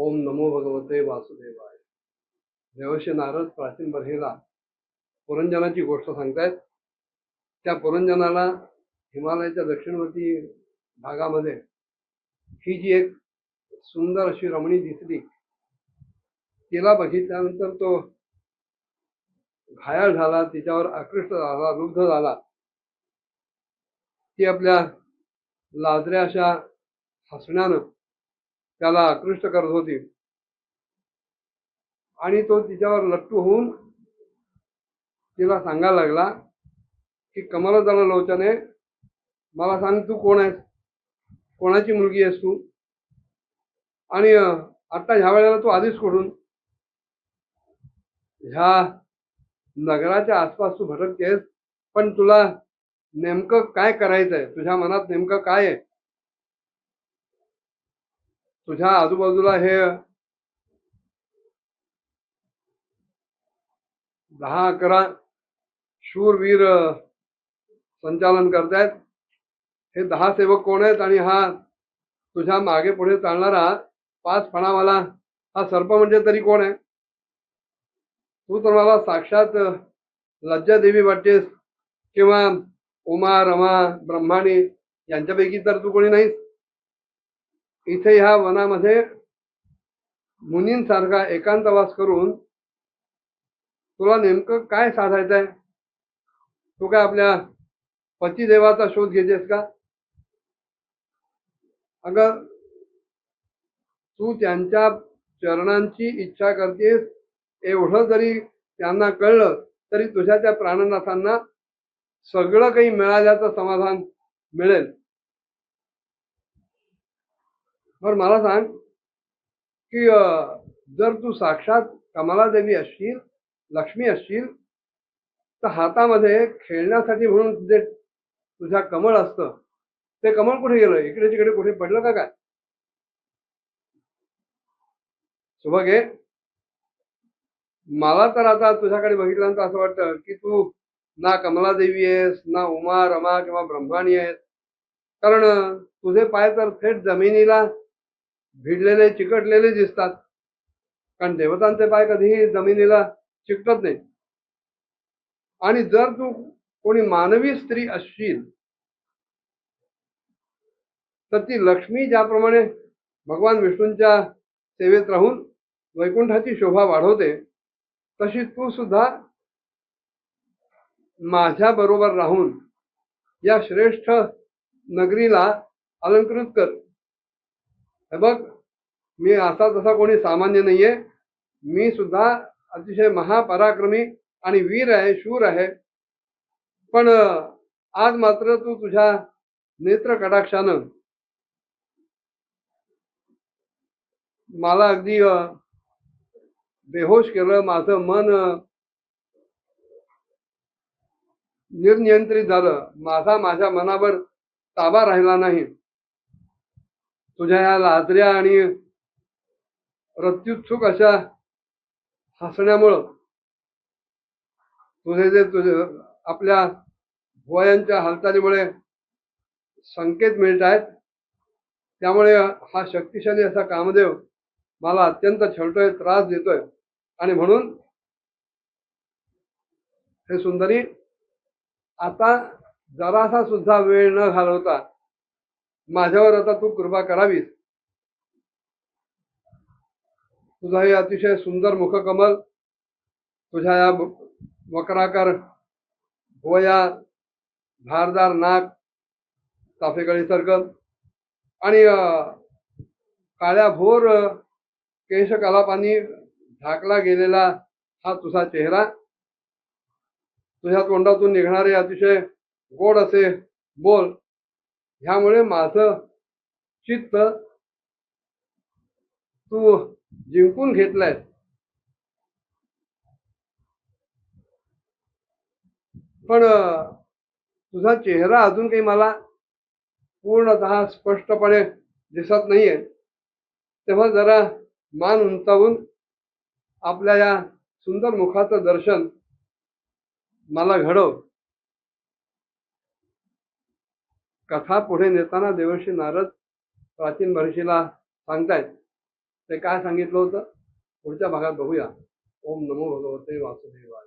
ओम नमो भगवते वासुदेवाय. देवर्षी नारद प्राचीन बर्हेला पुरंजनाची गोष्ट सांगतायत. त्या पुरंजनाला हिमालयाच्या दक्षिणवर्ती भागामध्ये ही जी एक सुंदर अशी रमणी दिसली, तिला बघितल्यानंतर तो घायाळ झाला, तिच्यावर आकृष्ट झाला, रुग्ध झाला. ती आपल्या लाजऱ्या अशा हसण्यानं त्याला आकृष्ट करत होती आणि तो तिच्यावर लट्टू होऊन तिला सांगायला लागला की कमलदल लोचने, मला सांग तू कोण आहेस, कोणाची मुलगी आहेस तू, आणि आता ह्या वेळेला तू आधीच कुठून, ह्या नगराच्या आसपास तू भटकतेस, पण तुला नेमकं काय करायचंय, तुझ्या मनात नेमकं काय आहे. तुझ्या आजूबाजूला हे 10-11 शूरवीर संचालन करतायत. हे 10 सेवक कोण आहेत आणि हा तुझ्या मागे पुढे चालणारा 5 फणावाला हा सर्प म्हणजे तरी कोण आहे. तू तर मला साक्षात लज्जा देवी वाटतेस किंवा उमा रमा ब्रह्माणी यांच्यापैकी तर तू कोणी नाहीस. इथे ह्या वनामध्ये मुनींसारखा एकांतवास करून तुला नेमकं काय साधायचंय. तू काय आपल्या पतिदेवाचा शोध घेतेस का. अगं तू त्यांच्या चरणांची इच्छा करतेस, एवढं जरी त्यांना कळलं तरी तुझ्या त्या प्राणनाथांना सगळं काही मिळाल्याचं समाधान मिळेल. बरं मला सांग की जर तू साक्षात कमलादेवी असशील, लक्ष्मी असशील, तर हातामध्ये खेळण्यासाठी म्हणून जे तुझ्या कमळ असतं ते कमळ कुठे गेलं, इकडे तिकडे कुठे पडलं का काय. सुभगे, मला तर आता तुझ्याकडे बघितल्यानंतर असं वाटतं की तू ना कमलादेवी आहेस, ना उमा रमा किंवा ब्रह्माणी आहेस. कारण तुझे पाय तर थेट जमिनीला भिडलेले चिकटलेले दिसतात. कारण देवतांचे पाय कधीही जमिनीला चिकटत नाही. आणि जर तू कोणी मानवी स्त्री असशील तर ती लक्ष्मी ज्याप्रमाणे भगवान विष्णूंच्या सेवेत राहून वैकुंठाची शोभा वाढवते, तशी तू सुद्धा माझ्या बरोबर राहून या श्रेष्ठ नगरीला अलंकृत कर. हे बघ, मी असा तसा कोणी सामान्य नाहीये. मी सुद्धा अतिशय महापराक्रमी आणि वीर आहे, शूर आहे. पण आज मात्र तू तुझ्या नेत्र कटाक्षानं मला अगदी बेहोश केलं. माझं मन निर्नियंत्रित झालं. माझ्या मनावर ताबा राहिला नाही. तुझ्या या लाजऱ्या आणि रत्युत्सुक अशा हसण्यामुळं तुझे आपल्या भुवयांच्या हालचालीमुळे संकेत मिळत आहेत. त्यामुळे हा शक्तिशाली असा कामदेव मला अत्यंत छळतोय, त्रास देतोय. आणि म्हणून हे सुंदरी, आता जरासा सुद्धा वेळ न घालवता माझ्यावर आता तू कृपा करावीस. तुझा हे अतिशय सुंदर मुखकमल, तुझ्या या वक्राकार भुवया, धारदार नाक, चाफेकळी सारखं आणि काळ्या भोर केशकलापांनी झाकला गेलेला हा तुझा चेहरा, तुझ्या तोंडातून निघणारे अतिशय गोड असे बोल, ह्यामुळे माझं चित्त तू जिंकून घेतलंय. पण तुझा चेहरा अजून काही मला पूर्णतः स्पष्टपणे दिसत नाहीये. तेव्हा जरा मान उंचावून आपल्या या सुंदर मुखाचं दर्शन मला घडव. कथा पुढे नेताना देवर्षी नारद प्राचीन महर्षीला सांगतायत ते काय सांगितलं होतं पुढच्या भागात बघूया. ओम नमो भगवते वासुदेवाय.